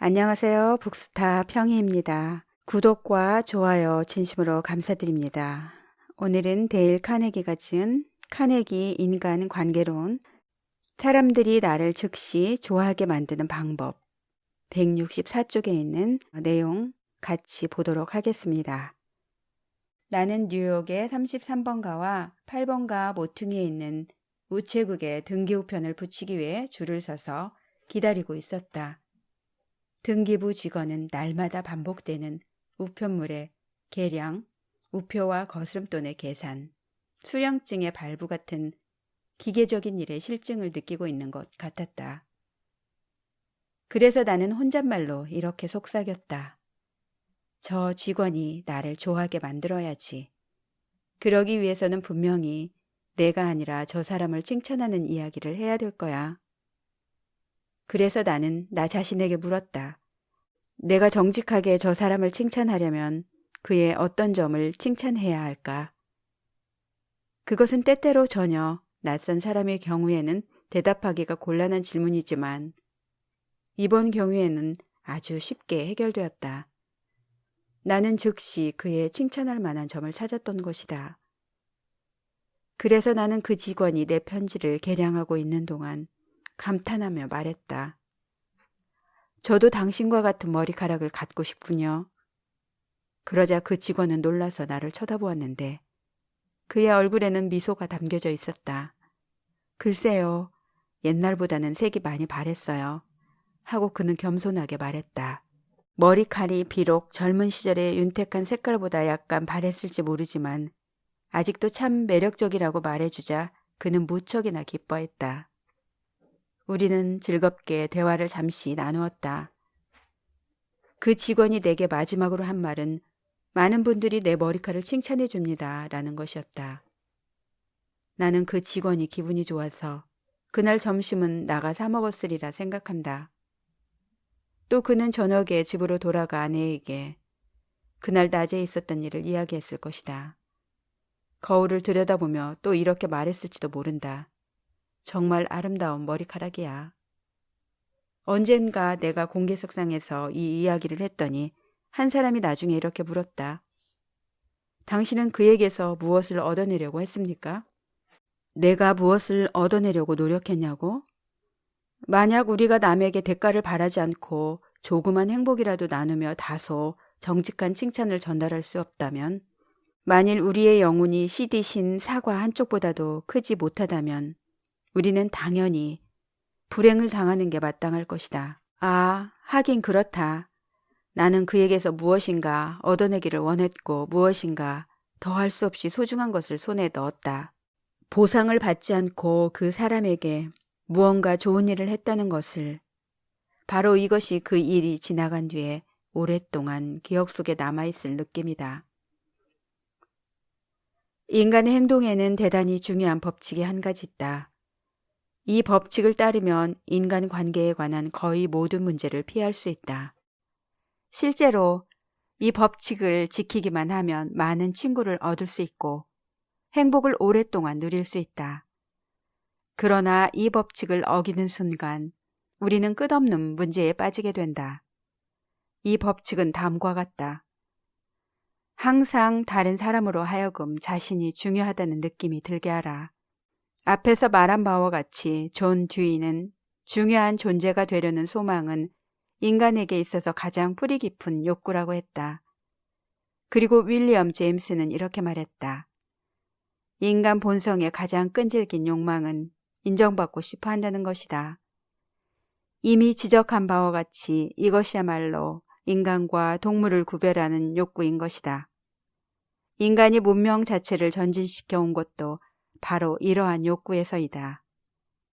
안녕하세요. 북스타 평희입니다. 구독과 좋아요 진심으로 감사드립니다. 오늘은 데일 카네기가 지은 카네기 인간 관계론, 사람들이 나를 즉시 좋아하게 만드는 방법 164쪽에 있는 내용 같이 보도록 하겠습니다. 나는 뉴욕의 33번가와 8번가 모퉁이에 있는 우체국에 등기우편을 붙이기 위해 줄을 서서 기다리고 있었다. 등기부 직원은 날마다 반복되는 우편물의 계량, 우표와 거스름돈의 계산, 수령증의 발부 같은 기계적인 일에 실증을 느끼고 있는 것 같았다. 그래서 나는 혼잣말로 이렇게 속삭였다. 저 직원이 나를 좋아하게 만들어야지. 그러기 위해서는 분명히 내가 아니라 저 사람을 칭찬하는 이야기를 해야 될 거야. 그래서 나는 나 자신에게 물었다. 내가 정직하게 저 사람을 칭찬하려면 그의 어떤 점을 칭찬해야 할까? 그것은 때때로 전혀 낯선 사람의 경우에는 대답하기가 곤란한 질문이지만 이번 경우에는 아주 쉽게 해결되었다. 나는 즉시 그의 칭찬할 만한 점을 찾았던 것이다. 그래서 나는 그 직원이 내 편지를 개량하고 있는 동안 감탄하며 말했다. 저도 당신과 같은 머리카락을 갖고 싶군요. 그러자 그 직원은 놀라서 나를 쳐다보았는데 그의 얼굴에는 미소가 담겨져 있었다. 글쎄요, 옛날보다는 색이 많이 바랬어요. 하고 그는 겸손하게 말했다. 머리칼이 비록 젊은 시절의 윤택한 색깔보다 약간 바랬을지 모르지만 아직도 참 매력적이라고 말해주자 그는 무척이나 기뻐했다. 우리는 즐겁게 대화를 잠시 나누었다. 그 직원이 내게 마지막으로 한 말은 많은 분들이 내 머리칼을 칭찬해 줍니다. 라는 것이었다. 나는 그 직원이 기분이 좋아서 그날 점심은 나가 사 먹었으리라 생각한다. 또 그는 저녁에 집으로 돌아가 아내에게 그날 낮에 있었던 일을 이야기했을 것이다. 거울을 들여다보며 또 이렇게 말했을지도 모른다. 정말 아름다운 머리카락이야. 언젠가 내가 공개석상에서 이 이야기를 했더니 한 사람이 나중에 이렇게 물었다. 당신은 그에게서 무엇을 얻어내려고 했습니까? 내가 무엇을 얻어내려고 노력했냐고? 만약 우리가 남에게 대가를 바라지 않고 조그만 행복이라도 나누며 다소 정직한 칭찬을 전달할 수 없다면, 만일 우리의 영혼이 씨디신 사과 한쪽보다도 크지 못하다면 우리는 당연히 불행을 당하는 게 마땅할 것이다. 아, 하긴 그렇다. 나는 그에게서 무엇인가 얻어내기를 원했고 무엇인가 더할 수 없이 소중한 것을 손에 넣었다. 보상을 받지 않고 그 사람에게 무언가 좋은 일을 했다는 것을, 바로 이것이 그 일이 지나간 뒤에 오랫동안 기억 속에 남아있을 느낌이다. 인간의 행동에는 대단히 중요한 법칙이 한 가지 있다. 이 법칙을 따르면 인간관계에 관한 거의 모든 문제를 피할 수 있다. 실제로 이 법칙을 지키기만 하면 많은 친구를 얻을 수 있고 행복을 오랫동안 누릴 수 있다. 그러나 이 법칙을 어기는 순간 우리는 끝없는 문제에 빠지게 된다. 이 법칙은 다음과 같다. 항상 다른 사람으로 하여금 자신이 중요하다는 느낌이 들게 하라. 앞에서 말한 바와 같이 존 듀이는 중요한 존재가 되려는 소망은 인간에게 있어서 가장 뿌리 깊은 욕구라고 했다. 그리고 윌리엄 제임스는 이렇게 말했다. 인간 본성의 가장 끈질긴 욕망은 인정받고 싶어 한다는 것이다. 이미 지적한 바와 같이 이것이야말로 인간과 동물을 구별하는 욕구인 것이다. 인간이 문명 자체를 전진시켜 온 것도 바로 이러한 욕구에서이다.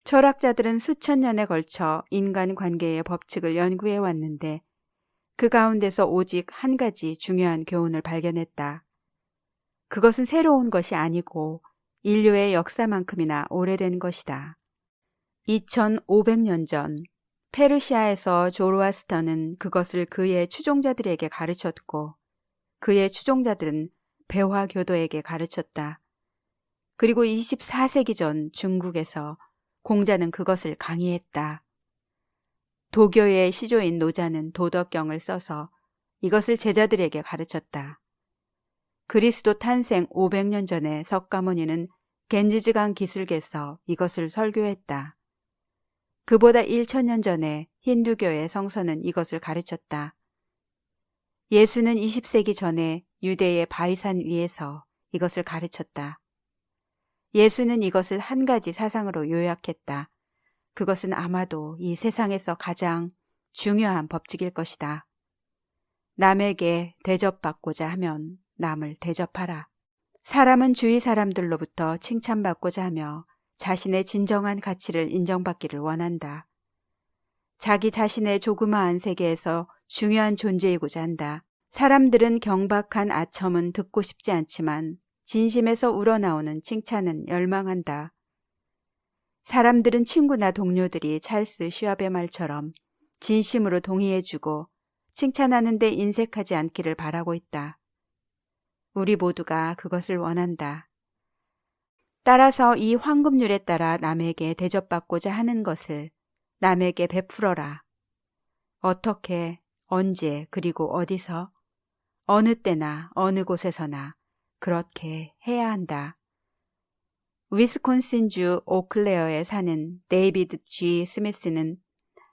철학자들은 수천 년에 걸쳐 인간관계의 법칙을 연구해 왔는데 그 가운데서 오직 한 가지 중요한 교훈을 발견했다. 그것은 새로운 것이 아니고 인류의 역사만큼이나 오래된 것이다. 2500년 전 페르시아에서 조로아스터는 그것을 그의 추종자들에게 가르쳤고 그의 추종자들은 배화교도에게 가르쳤다. 그리고 24세기 전 중국에서 공자는 그것을 강의했다. 도교의 시조인 노자는 도덕경을 써서 이것을 제자들에게 가르쳤다. 그리스도 탄생 500년 전에 석가모니는 겐지즈강 기슭에서 이것을 설교했다. 그보다 1000년 전에 힌두교의 성서는 이것을 가르쳤다. 예수는 20세기 전에 유대의 바위산 위에서 이것을 가르쳤다. 예수는 이것을 한 가지 사상으로 요약했다. 그것은 아마도 이 세상에서 가장 중요한 법칙일 것이다. 남에게 대접받고자 하면 남을 대접하라. 사람은 주위 사람들로부터 칭찬받고자 하며 자신의 진정한 가치를 인정받기를 원한다. 자기 자신의 조그마한 세계에서 중요한 존재이고자 한다. 사람들은 경박한 아첨은 듣고 싶지 않지만 진심에서 우러나오는 칭찬은 열망한다. 사람들은 친구나 동료들이 찰스 슈왑의 말처럼 진심으로 동의해주고 칭찬하는데 인색하지 않기를 바라고 있다. 우리 모두가 그것을 원한다. 따라서 이 황금률에 따라 남에게 대접받고자 하는 것을 남에게 베풀어라. 어떻게, 언제, 그리고 어디서, 어느 때나 어느 곳에서나 그렇게 해야 한다. 위스콘신주 오클레어에 사는 데이비드 G. 스미스는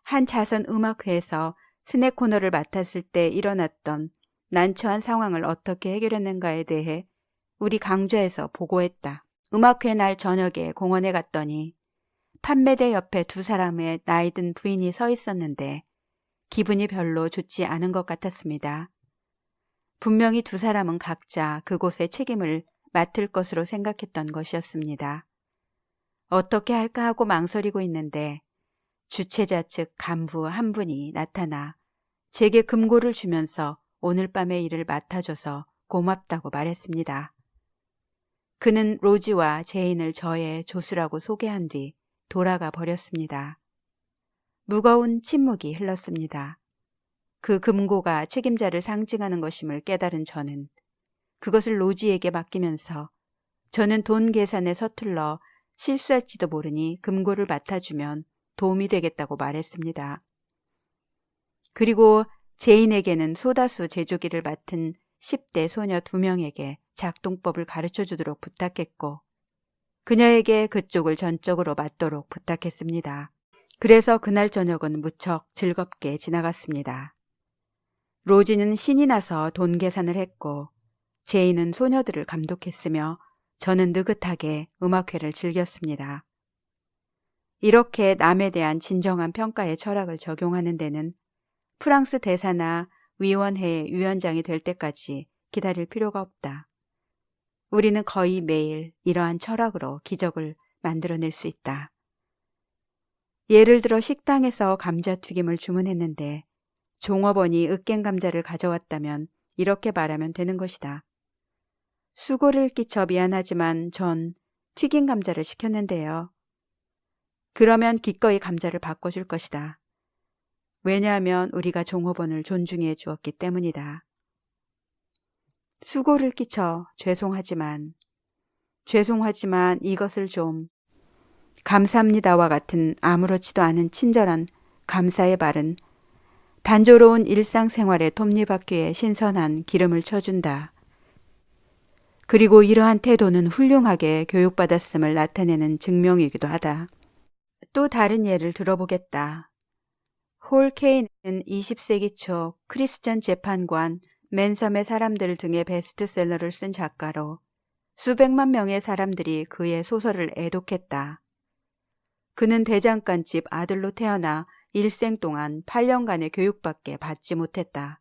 한 자선 음악회에서 스낵 코너를 맡았을 때 일어났던 난처한 상황을 어떻게 해결했는가에 대해 우리 강좌에서 보고했다. 음악회 날 저녁에 공원에 갔더니 판매대 옆에 두 사람의 나이든 부인이 서 있었는데 기분이 별로 좋지 않은 것 같았습니다. 분명히 두 사람은 각자 그곳의 책임을 맡을 것으로 생각했던 것이었습니다. 어떻게 할까 하고 망설이고 있는데 주최자 측 간부 한 분이 나타나 제게 금고를 주면서 오늘 밤의 일을 맡아줘서 고맙다고 말했습니다. 그는 로지와 제인을 저의 조수라고 소개한 뒤 돌아가 버렸습니다. 무거운 침묵이 흘렀습니다. 그 금고가 책임자를 상징하는 것임을 깨달은 저는 그것을 로지에게 맡기면서 저는 돈 계산에 서툴러 실수할지도 모르니 금고를 맡아주면 도움이 되겠다고 말했습니다. 그리고 제인에게는 소다수 제조기를 맡은 10대 소녀 2명에게 작동법을 가르쳐주도록 부탁했고 그녀에게 그쪽을 전적으로 맡도록 부탁했습니다. 그래서 그날 저녁은 무척 즐겁게 지나갔습니다. 로지는 신이 나서 돈 계산을 했고 제인은 소녀들을 감독했으며 저는 느긋하게 음악회를 즐겼습니다. 이렇게 남에 대한 진정한 평가의 철학을 적용하는 데는 프랑스 대사나 위원회의 위원장이 될 때까지 기다릴 필요가 없다. 우리는 거의 매일 이러한 철학으로 기적을 만들어낼 수 있다. 예를 들어 식당에서 감자튀김을 주문했는데 종업원이 으깬 감자를 가져왔다면 이렇게 말하면 되는 것이다. 수고를 끼쳐 미안하지만 전 튀긴 감자를 시켰는데요. 그러면 기꺼이 감자를 바꿔줄 것이다. 왜냐하면 우리가 종업원을 존중해 주었기 때문이다. 수고를 끼쳐 죄송하지만 이것을 좀 감사합니다와 같은 아무렇지도 않은 친절한 감사의 말은 단조로운 일상생활의 톱니바퀴에 신선한 기름을 쳐준다. 그리고 이러한 태도는 훌륭하게 교육받았음을 나타내는 증명이기도 하다. 또 다른 예를 들어보겠다. 홀 케이는 20세기 초 크리스천 재판관, 맨섬의 사람들 등의 베스트셀러를 쓴 작가로 수백만 명의 사람들이 그의 소설을 애독했다. 그는 대장간집 아들로 태어나 일생 동안 8년간의 교육밖에 받지 못했다.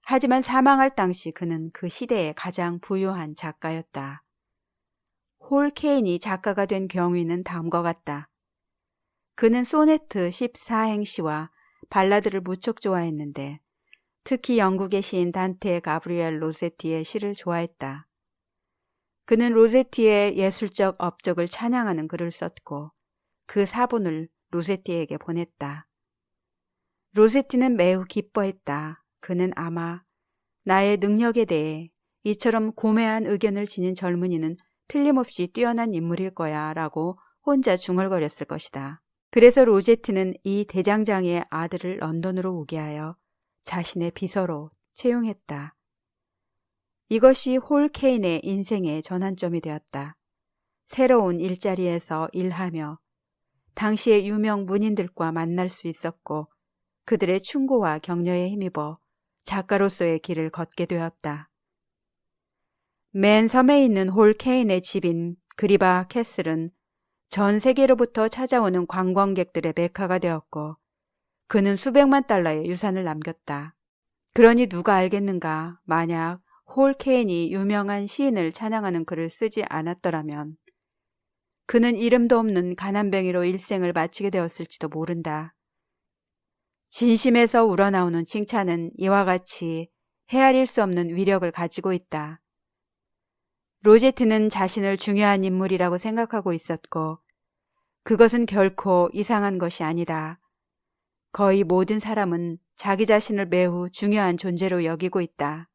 하지만 사망할 당시 그는 그 시대의 가장 부유한 작가였다. 홀 케인이 작가가 된 경위는 다음과 같다. 그는 소네트 14행시와 발라드를 무척 좋아했는데 특히 영국의 시인 단테 가브리엘 로세티의 시를 좋아했다. 그는 로세티의 예술적 업적을 찬양하는 글을 썼고 그 사본을 로세티에게 보냈다. 로세티는 매우 기뻐했다. 그는 아마 나의 능력에 대해 이처럼 고매한 의견을 지닌 젊은이는 틀림없이 뛰어난 인물일 거야 라고 혼자 중얼거렸을 것이다. 그래서 로제트는 이 대장장이의 아들을 런던으로 오게 하여 자신의 비서로 채용했다. 이것이 홀 케인의 인생의 전환점이 되었다. 새로운 일자리에서 일하며 당시의 유명 문인들과 만날 수 있었고 그들의 충고와 격려에 힘입어 작가로서의 길을 걷게 되었다. 맨 섬에 있는 홀 케인의 집인 그리바 캐슬은 전 세계로부터 찾아오는 관광객들의 메카가 되었고 그는 수백만 달러의 유산을 남겼다. 그러니 누가 알겠는가, 만약 홀 케인이 유명한 시인을 찬양하는 글을 쓰지 않았더라면 그는 이름도 없는 가난뱅이로 일생을 마치게 되었을지도 모른다. 진심에서 우러나오는 칭찬은 이와 같이 헤아릴 수 없는 위력을 가지고 있다. 로제트는 자신을 중요한 인물이라고 생각하고 있었고 그것은 결코 이상한 것이 아니다. 거의 모든 사람은 자기 자신을 매우 중요한 존재로 여기고 있다.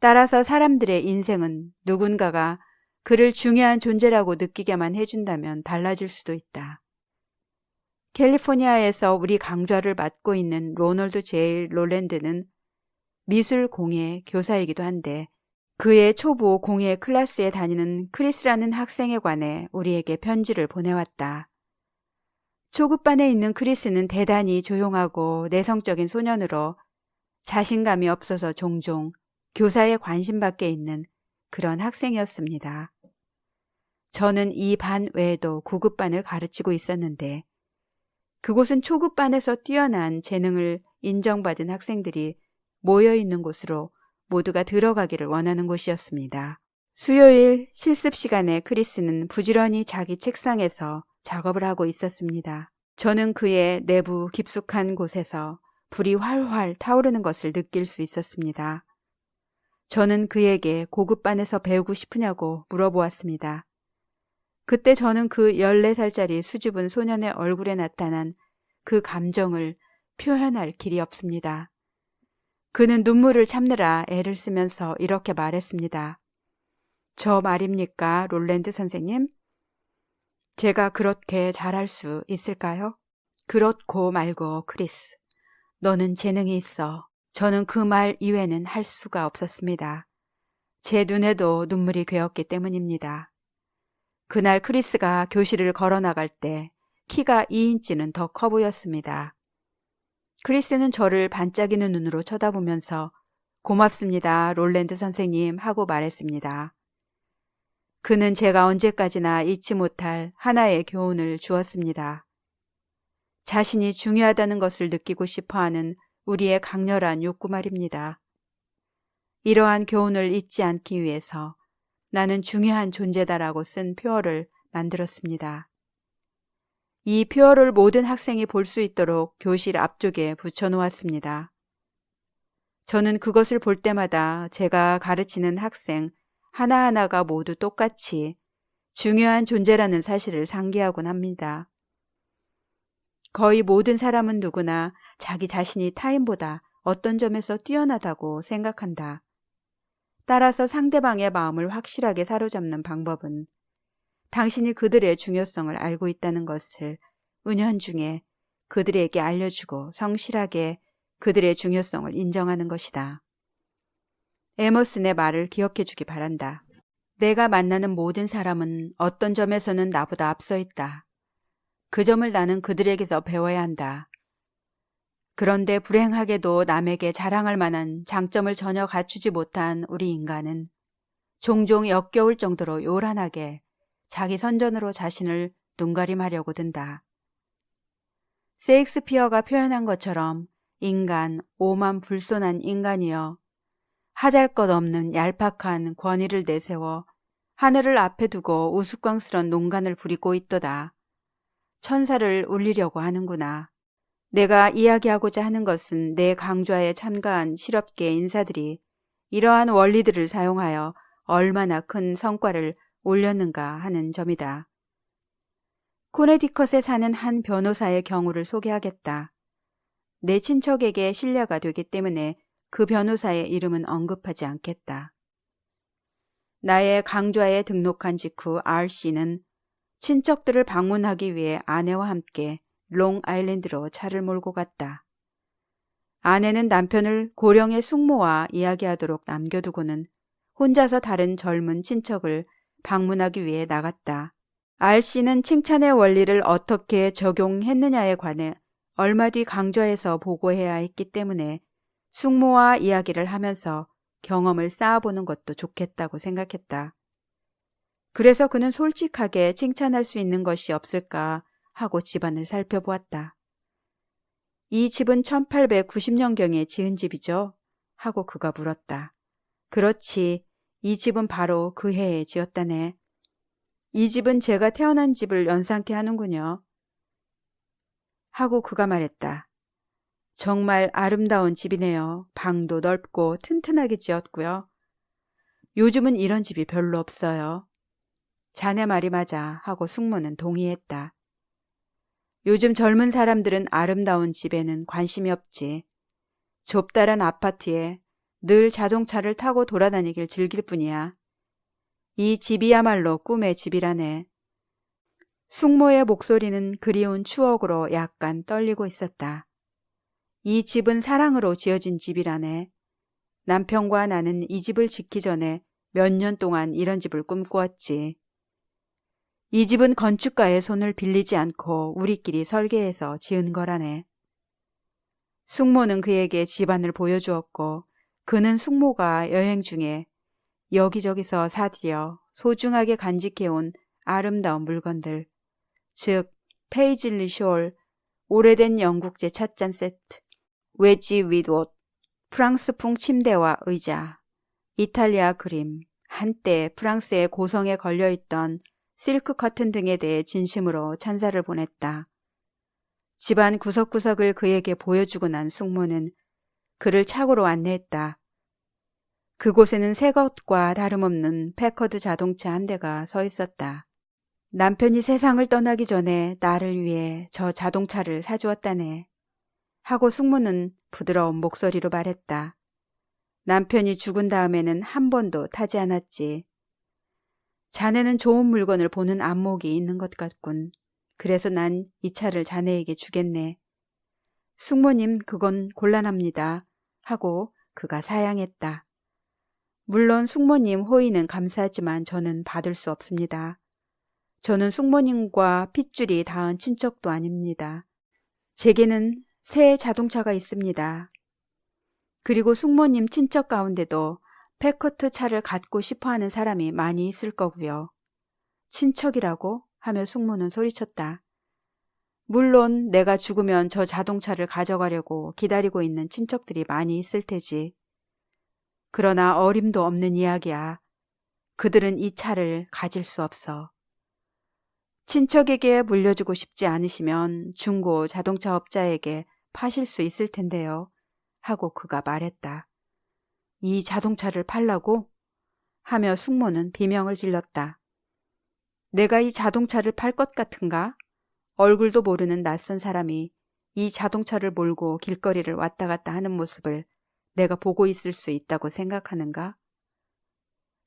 따라서 사람들의 인생은 누군가가 그를 중요한 존재라고 느끼게만 해준다면 달라질 수도 있다. 캘리포니아에서 우리 강좌를 맡고 있는 로널드 제일 롤랜드는 미술 공예 교사이기도 한데 그의 초보 공예 클래스에 다니는 크리스라는 학생에 관해 우리에게 편지를 보내왔다. 초급반에 있는 크리스는 대단히 조용하고 내성적인 소년으로 자신감이 없어서 종종 교사의 관심 밖에 있는 그런 학생이었습니다. 저는 이 반 외에도 고급반을 가르치고 있었는데 그곳은 초급반에서 뛰어난 재능을 인정받은 학생들이 모여있는 곳으로 모두가 들어가기를 원하는 곳이었습니다. 수요일 실습 시간에 크리스는 부지런히 자기 책상에서 작업을 하고 있었습니다. 저는 그의 내부 깊숙한 곳에서 불이 활활 타오르는 것을 느낄 수 있었습니다. 저는 그에게 고급반에서 배우고 싶으냐고 물어보았습니다. 그때 저는 그 14살짜리 수줍은 소년의 얼굴에 나타난 그 감정을 표현할 길이 없습니다. 그는 눈물을 참느라 애를 쓰면서 이렇게 말했습니다. 저 말입니까, 롤랜드 선생님? 제가 그렇게 잘할 수 있을까요? 그렇고 말고, 크리스. 너는 재능이 있어. 저는 그 말 이외는 할 수가 없었습니다. 제 눈에도 눈물이 괴었기 때문입니다. 그날 크리스가 교실을 걸어나갈 때 키가 2인치는 더 커 보였습니다. 크리스는 저를 반짝이는 눈으로 쳐다보면서 고맙습니다, 롤랜드 선생님 하고 말했습니다. 그는 제가 언제까지나 잊지 못할 하나의 교훈을 주었습니다. 자신이 중요하다는 것을 느끼고 싶어하는 우리의 강렬한 욕구 말입니다. 이러한 교훈을 잊지 않기 위해서 나는 중요한 존재다라고 쓴 표어를 만들었습니다. 이 표어를 모든 학생이 볼 수 있도록 교실 앞쪽에 붙여놓았습니다. 저는 그것을 볼 때마다 제가 가르치는 학생 하나하나가 모두 똑같이 중요한 존재라는 사실을 상기하곤 합니다. 거의 모든 사람은 누구나 자기 자신이 타인보다 어떤 점에서 뛰어나다고 생각한다. 따라서 상대방의 마음을 확실하게 사로잡는 방법은 당신이 그들의 중요성을 알고 있다는 것을 은연중에 그들에게 알려주고 성실하게 그들의 중요성을 인정하는 것이다. 에머슨의 말을 기억해 주기 바란다. 내가 만나는 모든 사람은 어떤 점에서는 나보다 앞서 있다. 그 점을 나는 그들에게서 배워야 한다. 그런데 불행하게도 남에게 자랑할 만한 장점을 전혀 갖추지 못한 우리 인간은 종종 역겨울 정도로 요란하게 자기 선전으로 자신을 눈가림하려고 든다. 셰익스피어가 표현한 것처럼 인간, 오만불손한 인간이여 하잘것없는 얄팍한 권위를 내세워 하늘을 앞에 두고 우스꽝스런 농간을 부리고 있도다. 천사를 울리려고 하는구나. 내가 이야기하고자 하는 것은 내 강좌에 참가한 실업계 인사들이 이러한 원리들을 사용하여 얼마나 큰 성과를 올렸는가 하는 점이다. 코네티컷에 사는 한 변호사의 경우를 소개하겠다. 내 친척에게 신뢰가 되기 때문에 그 변호사의 이름은 언급하지 않겠다. 나의 강좌에 등록한 직후 RC는 친척들을 방문하기 위해 아내와 함께 롱아일랜드로 차를 몰고 갔다. 아내는 남편을 고령의 숙모와 이야기하도록 남겨두고는 혼자서 다른 젊은 친척을 방문하기 위해 나갔다. RC는 칭찬의 원리를 어떻게 적용했느냐에 관해 얼마 뒤 강좌에서 보고해야 했기 때문에 숙모와 이야기를 하면서 경험을 쌓아보는 것도 좋겠다고 생각했다. 그래서 그는 솔직하게 칭찬할 수 있는 것이 없을까 하고 집안을 살펴보았다. 이 집은 1890년경에 지은 집이죠? 하고 그가 물었다. 그렇지, 이 집은 바로 그 해에 지었다네. 이 집은 제가 태어난 집을 연상케 하는군요. 하고 그가 말했다. 정말 아름다운 집이네요. 방도 넓고 튼튼하게 지었고요. 요즘은 이런 집이 별로 없어요. 자네 말이 맞아 하고 숙모는 동의했다. 요즘 젊은 사람들은 아름다운 집에는 관심이 없지. 좁다란 아파트에 늘 자동차를 타고 돌아다니길 즐길 뿐이야. 이 집이야말로 꿈의 집이라네. 숙모의 목소리는 그리운 추억으로 약간 떨리고 있었다. 이 집은 사랑으로 지어진 집이라네. 남편과 나는 이 집을 짓기 전에 몇 년 동안 이런 집을 꿈꾸었지. 이 집은 건축가의 손을 빌리지 않고 우리끼리 설계해서 지은 거라네. 숙모는 그에게 집안을 보여주었고 그는 숙모가 여행 중에 여기저기서 사들여 소중하게 간직해온 아름다운 물건들, 즉 페이즐리 숄, 오래된 영국제 찻잔 세트, 웨지 윗옷, 프랑스풍 침대와 의자, 이탈리아 그림, 한때 프랑스의 고성에 걸려있던 실크 커튼 등에 대해 진심으로 찬사를 보냈다. 집안 구석구석을 그에게 보여주고 난 숙모는 그를 차고로 안내했다. 그곳에는 새 것과 다름없는 패커드 자동차 한 대가 서 있었다. 남편이 세상을 떠나기 전에 나를 위해 저 자동차를 사주었다네. 하고 숙모는 부드러운 목소리로 말했다. 남편이 죽은 다음에는 한 번도 타지 않았지. 자네는 좋은 물건을 보는 안목이 있는 것 같군. 그래서 난 이 차를 자네에게 주겠네. 숙모님, 그건 곤란합니다. 하고 그가 사양했다. 물론 숙모님 호의는 감사하지만 저는 받을 수 없습니다. 저는 숙모님과 핏줄이 닿은 친척도 아닙니다. 제게는 새 자동차가 있습니다. 그리고 숙모님 친척 가운데도 패커트 차를 갖고 싶어하는 사람이 많이 있을 거고요. 친척이라고? 하며 숙모는 소리쳤다. 물론 내가 죽으면 저 자동차를 가져가려고 기다리고 있는 친척들이 많이 있을 테지. 그러나 어림도 없는 이야기야. 그들은 이 차를 가질 수 없어. 친척에게 물려주고 싶지 않으시면 중고 자동차 업자에게 파실 수 있을 텐데요. 하고 그가 말했다. 이 자동차를 팔라고? 하며 숙모는 비명을 질렀다. 내가 이 자동차를 팔 것 같은가? 얼굴도 모르는 낯선 사람이 이 자동차를 몰고 길거리를 왔다 갔다 하는 모습을 내가 보고 있을 수 있다고 생각하는가?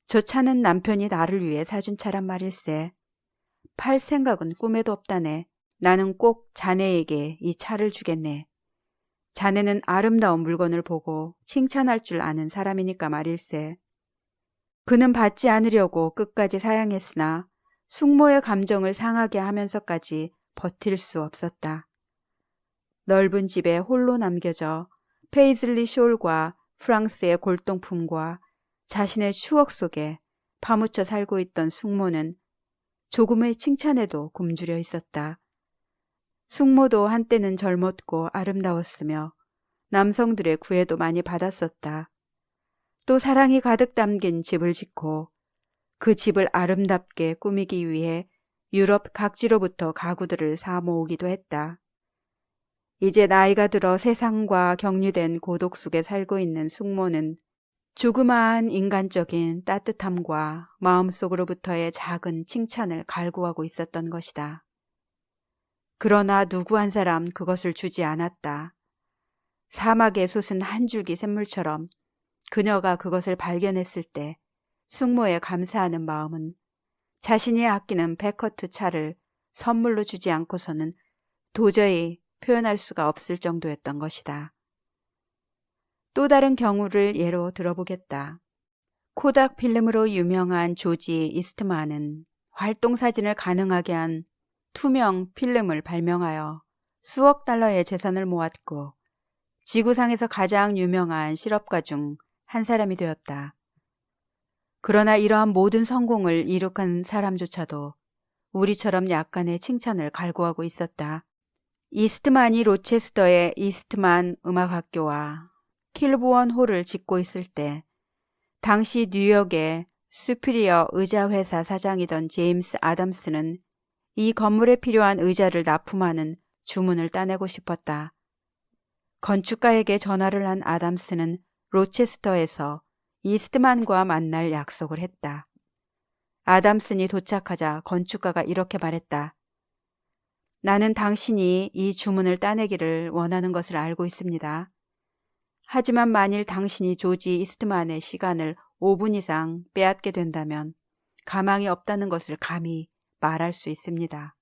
저 차는 남편이 나를 위해 사준 차란 말일세. 팔 생각은 꿈에도 없다네. 나는 꼭 자네에게 이 차를 주겠네. 자네는 아름다운 물건을 보고 칭찬할 줄 아는 사람이니까 말일세. 그는 받지 않으려고 끝까지 사양했으나 숙모의 감정을 상하게 하면서까지 버틸 수 없었다. 넓은 집에 홀로 남겨져 페이즐리 숄과 프랑스의 골동품과 자신의 추억 속에 파묻혀 살고 있던 숙모는 조금의 칭찬에도 굶주려 있었다. 숙모도 한때는 젊었고 아름다웠으며 남성들의 구애도 많이 받았었다. 또 사랑이 가득 담긴 집을 짓고 그 집을 아름답게 꾸미기 위해 유럽 각지로부터 가구들을 사 모으기도 했다. 이제 나이가 들어 세상과 격리된 고독 속에 살고 있는 숙모는 조그마한 인간적인 따뜻함과 마음속으로부터의 작은 칭찬을 갈구하고 있었던 것이다. 그러나 누구 한 사람 그것을 주지 않았다. 사막에 솟은 한 줄기 샘물처럼 그녀가 그것을 발견했을 때 숙모의 감사하는 마음은 자신이 아끼는 베커트 차를 선물로 주지 않고서는 도저히 표현할 수가 없을 정도였던 것이다. 또 다른 경우를 예로 들어보겠다. 코닥 필름으로 유명한 조지 이스트만은 활동사진을 가능하게 한 투명 필름을 발명하여 수억 달러의 재산을 모았고 지구상에서 가장 유명한 실업가 중 한 사람이 되었다. 그러나 이러한 모든 성공을 이룩한 사람조차도 우리처럼 약간의 칭찬을 갈구하고 있었다. 이스트만이 로체스터의 이스트만 음악학교와 킬보원 홀을 짓고 있을 때 당시 뉴욕의 수피리어 의자회사 사장이던 제임스 아담스는 이 건물에 필요한 의자를 납품하는 주문을 따내고 싶었다. 건축가에게 전화를 한 아담스는 로체스터에서 이스트만과 만날 약속을 했다. 아담슨이 도착하자 건축가가 이렇게 말했다. 나는 당신이 이 주문을 따내기를 원하는 것을 알고 있습니다. 하지만 만일 당신이 조지 이스트만의 시간을 5분 이상 빼앗게 된다면 가망이 없다는 것을 감히 말할 수 있습니다.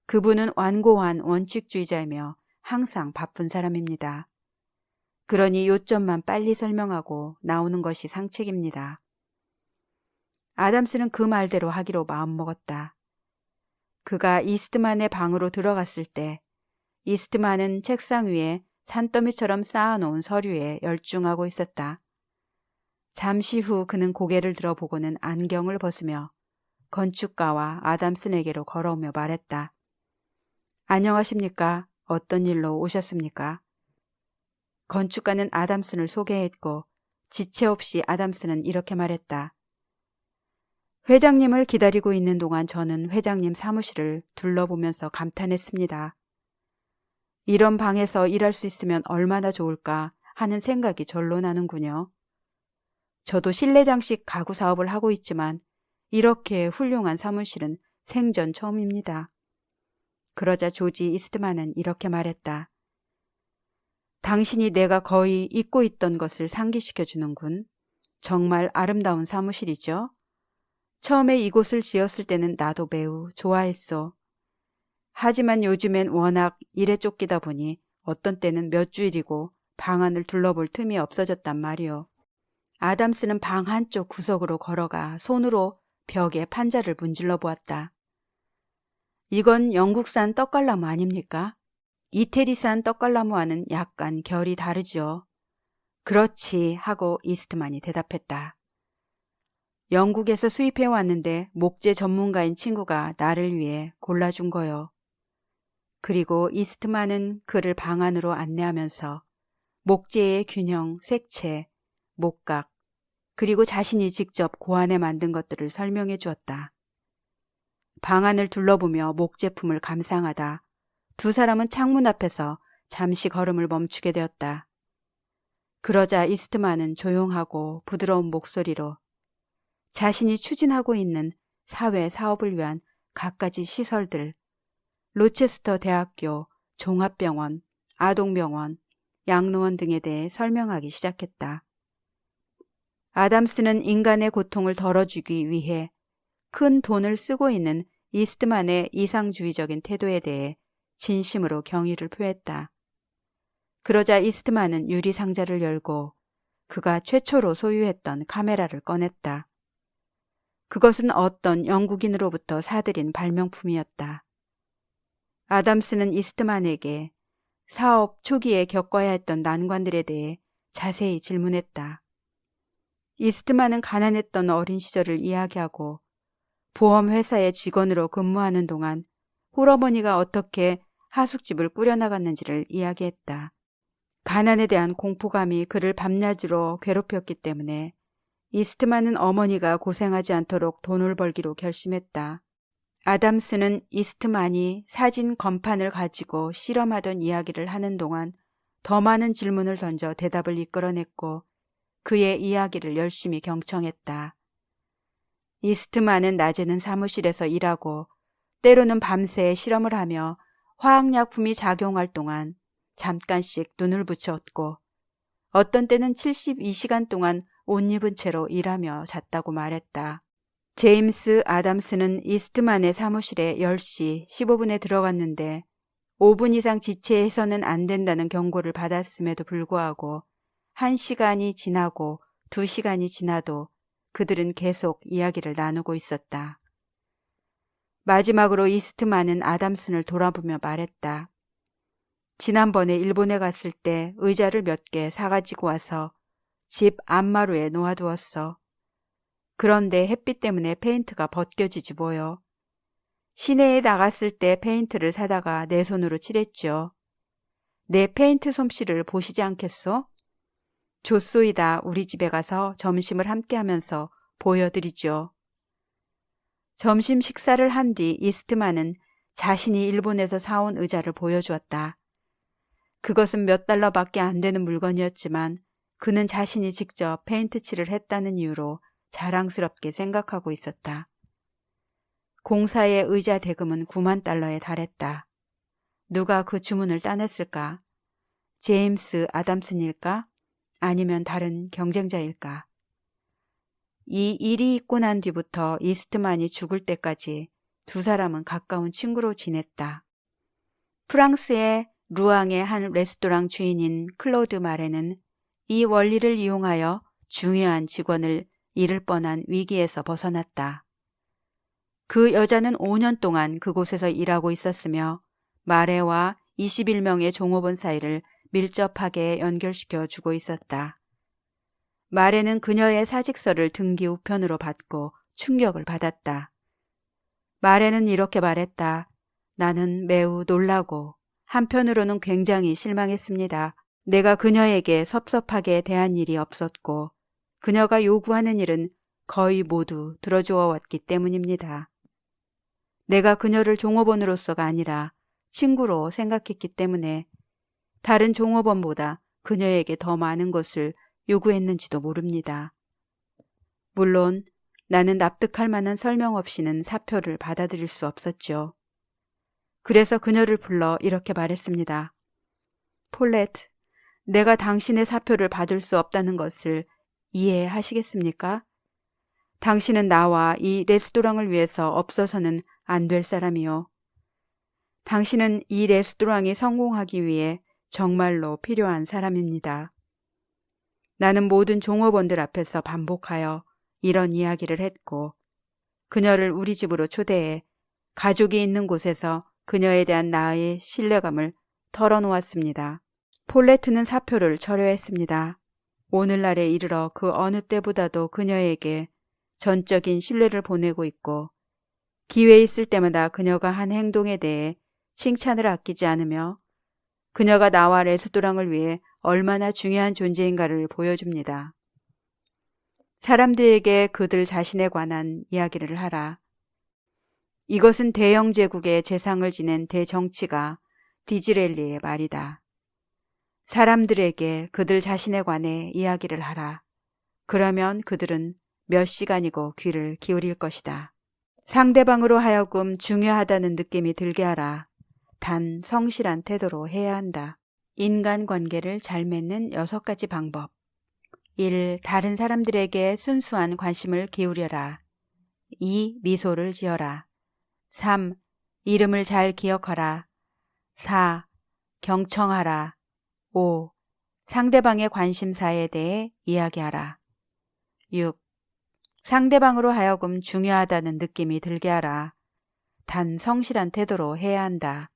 그분은 완고한 원칙주의자이며 항상 바쁜 사람입니다. 그러니 요점만 빨리 설명하고 나오는 것이 상책입니다. 아담스는 그 말대로 하기로 마음먹었다. 그가 이스트만의 방으로 들어갔을 때 이스트만은 책상 위에 산더미처럼 쌓아놓은 서류에 열중하고 있었다. 잠시 후 그는 고개를 들어보고는 안경을 벗으며 건축가와 아담슨에게로 걸어오며 말했다. 안녕하십니까? 어떤 일로 오셨습니까? 건축가는 아담슨을 소개했고 지체 없이 아담슨은 이렇게 말했다. 회장님을 기다리고 있는 동안 저는 회장님 사무실을 둘러보면서 감탄했습니다. 이런 방에서 일할 수 있으면 얼마나 좋을까 하는 생각이 절로 나는군요. 저도 실내 장식 가구 사업을 하고 있지만 이렇게 훌륭한 사무실은 생전 처음입니다. 그러자 조지 이스트만은 이렇게 말했다. 당신이 내가 거의 잊고 있던 것을 상기시켜 주는군. 정말 아름다운 사무실이죠. 처음에 이곳을 지었을 때는 나도 매우 좋아했어. 하지만 요즘엔 워낙 일에 쫓기다 보니 어떤 때는 몇 주일이고 방 안을 둘러볼 틈이 없어졌단 말이오. 아담스는 방 한쪽 구석으로 걸어가 손으로 벽에 판자를 문질러 보았다. 이건 영국산 떡갈나무 아닙니까? 이태리산 떡갈나무와는 약간 결이 다르죠. 그렇지 하고 이스트만이 대답했다. 영국에서 수입해 왔는데 목재 전문가인 친구가 나를 위해 골라준 거요. 그리고 이스트만은 그를 방 안으로 안내하면서 목재의 균형, 색채, 목각, 그리고 자신이 직접 고안해 만든 것들을 설명해 주었다. 방 안을 둘러보며 목제품을 감상하다 두 사람은 창문 앞에서 잠시 걸음을 멈추게 되었다. 그러자 이스트만은 조용하고 부드러운 목소리로 자신이 추진하고 있는 사회 사업을 위한 갖가지 시설들, 로체스터 대학교, 종합병원, 아동병원, 양로원 등에 대해 설명하기 시작했다. 아담스는 인간의 고통을 덜어주기 위해 큰 돈을 쓰고 있는 이스트만의 이상주의적인 태도에 대해 진심으로 경의를 표했다. 그러자 이스트만은 유리상자를 열고 그가 최초로 소유했던 카메라를 꺼냈다. 그것은 어떤 영국인으로부터 사들인 발명품이었다. 아담스는 이스트만에게 사업 초기에 겪어야 했던 난관들에 대해 자세히 질문했다. 이스트만은 가난했던 어린 시절을 이야기하고 보험회사의 직원으로 근무하는 동안 홀어머니가 어떻게 하숙집을 꾸려나갔는지를 이야기했다. 가난에 대한 공포감이 그를 밤낮으로 괴롭혔기 때문에 이스트만은 어머니가 고생하지 않도록 돈을 벌기로 결심했다. 아담스는 이스트만이 사진 건판을 가지고 실험하던 이야기를 하는 동안 더 많은 질문을 던져 대답을 이끌어냈고 그의 이야기를 열심히 경청했다. 이스트만은 낮에는 사무실에서 일하고 때로는 밤새 실험을 하며 화학약품이 작용할 동안 잠깐씩 눈을 붙였고 어떤 때는 72시간 동안 옷 입은 채로 일하며 잤다고 말했다. 제임스 아담스는 이스트만의 사무실에 10시 15분에 들어갔는데 5분 이상 지체해서는 안 된다는 경고를 받았음에도 불구하고 1시간이 지나고 2시간이 지나도 그들은 계속 이야기를 나누고 있었다. 마지막으로 이스트만은 아담슨을 돌아보며 말했다. 지난번에 일본에 갔을 때 의자를 몇 개 사가지고 와서 집 안마루에 놓아두었어. 그런데 햇빛 때문에 페인트가 벗겨지지 뭐요. 시내에 나갔을 때 페인트를 사다가 내 손으로 칠했죠. 내 페인트 솜씨를 보시지 않겠소? 좋소이다. 우리 집에 가서 점심을 함께 하면서 보여드리죠. 점심 식사를 한 뒤 이스트만은 자신이 일본에서 사온 의자를 보여주었다. 그것은 몇 달러밖에 안 되는 물건이었지만 그는 자신이 직접 페인트 칠을 했다는 이유로 자랑스럽게 생각하고 있었다. 공사의 의자 대금은 9만 달러에 달했다. 누가 그 주문을 따냈을까? 제임스 아담슨일까? 아니면 다른 경쟁자일까? 이 일이 있고 난 뒤부터 이스트만이 죽을 때까지 두 사람은 가까운 친구로 지냈다. 프랑스의 루앙의 한 레스토랑 주인인 클로드 마레는 이 원리를 이용하여 중요한 직원을 잃을 뻔한 위기에서 벗어났다. 그 여자는 5년 동안 그곳에서 일하고 있었으며 마레와 21명의 종업원 사이를 밀접하게 연결시켜 주고 있었다. 마레는 그녀의 사직서를 등기 우편으로 받고 충격을 받았다. 마레는 이렇게 말했다. 나는 매우 놀라고 한편으로는 굉장히 실망했습니다. 내가 그녀에게 섭섭하게 대한 일이 없었고 그녀가 요구하는 일은 거의 모두 들어주어 왔기 때문입니다. 내가 그녀를 종업원으로서가 아니라 친구로 생각했기 때문에 다른 종업원보다 그녀에게 더 많은 것을 요구했는지도 모릅니다. 물론 나는 납득할 만한 설명 없이는 사표를 받아들일 수 없었죠. 그래서 그녀를 불러 이렇게 말했습니다. 폴레트, 내가 당신의 사표를 받을 수 없다는 것을 이해하시겠습니까? 당신은 나와 이 레스토랑을 위해서 없어서는 안 될 사람이요. 당신은 이 레스토랑이 성공하기 위해 정말로 필요한 사람입니다. 나는 모든 종업원들 앞에서 반복하여 이런 이야기를 했고 그녀를 우리 집으로 초대해 가족이 있는 곳에서 그녀에 대한 나의 신뢰감을 털어놓았습니다. 폴레트는 사표를 철회했습니다. 오늘날에 이르러 그 어느 때보다도 그녀에게 전적인 신뢰를 보내고 있고 기회 있을 때마다 그녀가 한 행동에 대해 칭찬을 아끼지 않으며 그녀가 나와 레스토랑을 위해 얼마나 중요한 존재인가를 보여줍니다. 사람들에게 그들 자신에 관한 이야기를 하라. 이것은 대영 제국의 재상을 지낸 대정치가 디즈렐리의 말이다. 사람들에게 그들 자신에 관해 이야기를 하라. 그러면 그들은 몇 시간이고 귀를 기울일 것이다. 상대방으로 하여금 중요하다는 느낌이 들게 하라. 단 성실한 태도로 해야 한다. 인간관계를 잘 맺는 6가지 방법. 1. 다른 사람들에게 순수한 관심을 기울여라. 2. 미소를 지어라. 3. 이름을 잘 기억하라. 4. 경청하라. 5. 상대방의 관심사에 대해 이야기하라. 6. 상대방으로 하여금 중요하다는 느낌이 들게 하라. 단 성실한 태도로 해야 한다.